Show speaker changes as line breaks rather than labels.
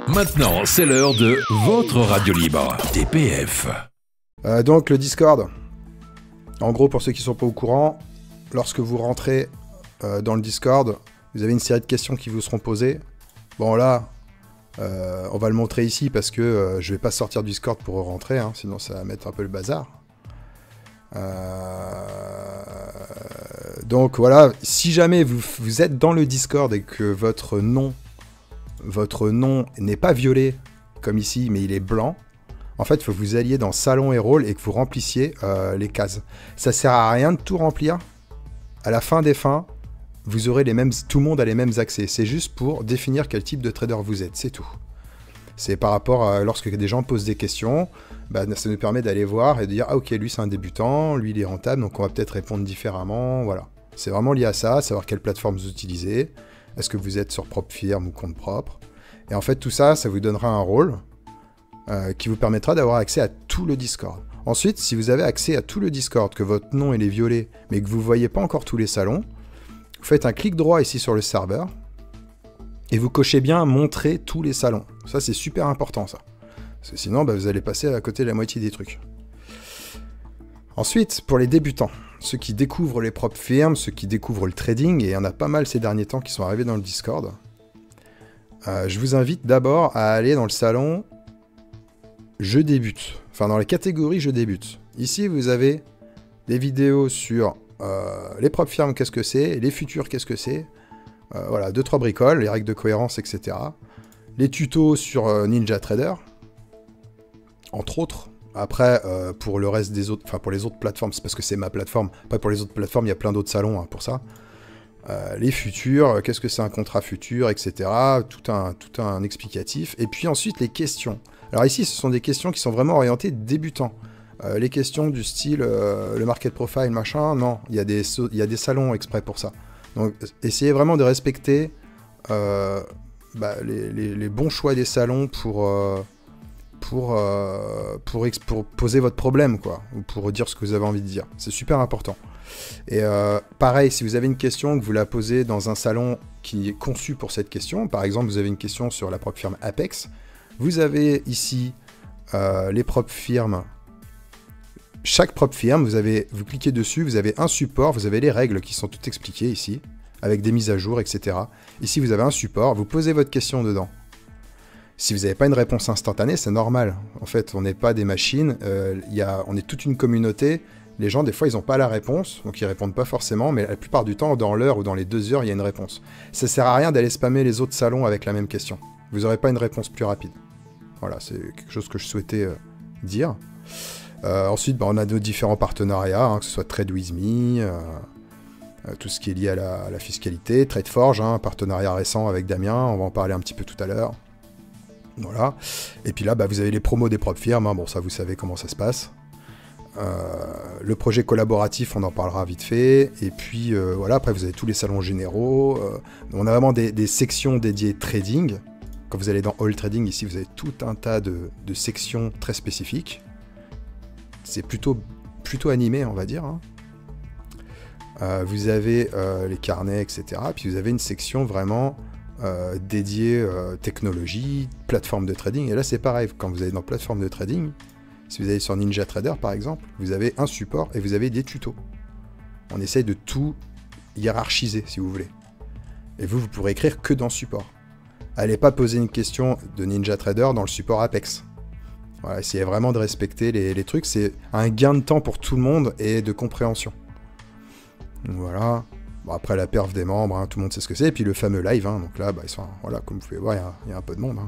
Maintenant, c'est l'heure de votre radio libre, TPF.
Donc le Discord, en gros pour ceux qui ne sont pas au courant, lorsque vous rentrez dans le Discord, vous avez une série de questions qui vous seront posées. Bon là, on va le montrer ici parce que je vais pas sortir du Discord pour rentrer, hein, sinon ça va mettre un peu le bazar. Donc voilà, si jamais vous êtes dans le Discord et que votre nom n'est pas violet comme ici, mais il est blanc, en fait, il faut que vous alliez dans Salon et Rôle et que vous remplissiez les cases. Ça sert à rien de tout remplir. À la fin des fins, vous aurez tout le monde a les mêmes accès. C'est juste pour définir quel type de trader vous êtes, c'est tout. C'est par rapport à lorsque des gens posent des questions, bah, ça nous permet d'aller voir et de dire « Ah ok, lui c'est un débutant, lui il est rentable, donc on va peut-être répondre différemment. » Voilà. C'est vraiment lié à ça, savoir quelle plateforme vous utilisez. Est-ce que vous êtes sur propre firme ou compte propre? Et en fait, tout ça, ça vous donnera un rôle qui vous permettra d'avoir accès à tout le Discord. Ensuite, si vous avez accès à tout le Discord, que votre nom il est violet, mais que vous ne voyez pas encore tous les salons, vous faites un clic droit ici sur le serveur, et vous cochez bien « Montrer tous les salons ». Ça, c'est super important, ça. Parce que sinon, bah, vous allez passer à côté de la moitié des trucs. Ensuite, pour les débutants, ceux qui découvrent les propres firmes, ceux qui découvrent le trading, et il y en a pas mal ces derniers temps qui sont arrivés dans le Discord, je vous invite d'abord à aller dans le salon « Je débute », enfin dans la catégorie « Je débute ». Ici, vous avez des vidéos sur les propres firmes, qu'est-ce que c'est, les futurs, qu'est-ce que c'est, voilà, 2-3 bricoles, les règles de cohérence, etc. Les tutos sur NinjaTrader, entre autres. Après, pour le reste des autres, enfin pour les autres plateformes, c'est parce que c'est ma plateforme. Après, pour les autres plateformes, il y a plein d'autres salons hein, pour ça. Les futurs, qu'est-ce que c'est un contrat futur, etc. Tout un explicatif. Et puis ensuite, les questions. Alors ici, ce sont des questions qui sont vraiment orientées débutants. Les questions du style le market profile, machin, non. Il y a des salons exprès pour ça. Donc, essayez vraiment de respecter les bons choix des salons pour poser votre problème, quoi, ou pour dire ce que vous avez envie de dire. C'est super important. Et pareil, si vous avez une question, que vous la posez dans un salon qui est conçu pour cette question, par exemple, vous avez une question sur la propre firme Apex, vous avez ici les propres firmes. Chaque propre firme, vous cliquez dessus, vous avez un support, vous avez les règles qui sont toutes expliquées ici, avec des mises à jour, etc. Ici, vous avez un support, vous posez votre question dedans. Si vous n'avez pas une réponse instantanée, c'est normal. En fait, on n'est pas des machines, on est toute une communauté. Les gens, des fois, ils n'ont pas la réponse, donc ils répondent pas forcément, mais la plupart du temps, dans l'heure ou dans les 2 heures, il y a une réponse. Ça sert à rien d'aller spammer les autres salons avec la même question. Vous n'aurez pas une réponse plus rapide. Voilà, c'est quelque chose que je souhaitais dire. Ensuite, on a nos différents partenariats, hein, que ce soit Trade With Me, tout ce qui est lié à la fiscalité, TradeForge, hein, partenariat récent avec Damien, on va en parler un petit peu tout à l'heure. Voilà. Et puis là, vous avez les promos des propres firmes, hein, bon ça vous savez comment ça se passe. Le projet collaboratif, on en parlera vite fait. Et puis voilà, après vous avez tous les salons généraux. On a vraiment des sections dédiées trading. Quand vous allez dans All Trading, ici, vous avez tout un tas de sections très spécifiques. C'est plutôt animé, on va dire. Hein. Vous avez les carnets, etc. Puis vous avez une section vraiment dédiée technologie, plateforme de trading. Et là, c'est pareil. Quand vous allez dans plateforme de trading, si vous allez sur NinjaTrader, par exemple, vous avez un support et vous avez des tutos. On essaye de tout hiérarchiser, si vous voulez. Et vous pourrez écrire que dans support. Allez pas poser une question de NinjaTrader dans le support Apex. Voilà, essayez vraiment de respecter les trucs. C'est un gain de temps pour tout le monde et de compréhension. Donc voilà. Bon, après la perf des membres, hein, tout le monde sait ce que c'est. Et puis le fameux live. Hein, donc là, voilà, comme vous pouvez voir, il y a un peu de monde. Hein.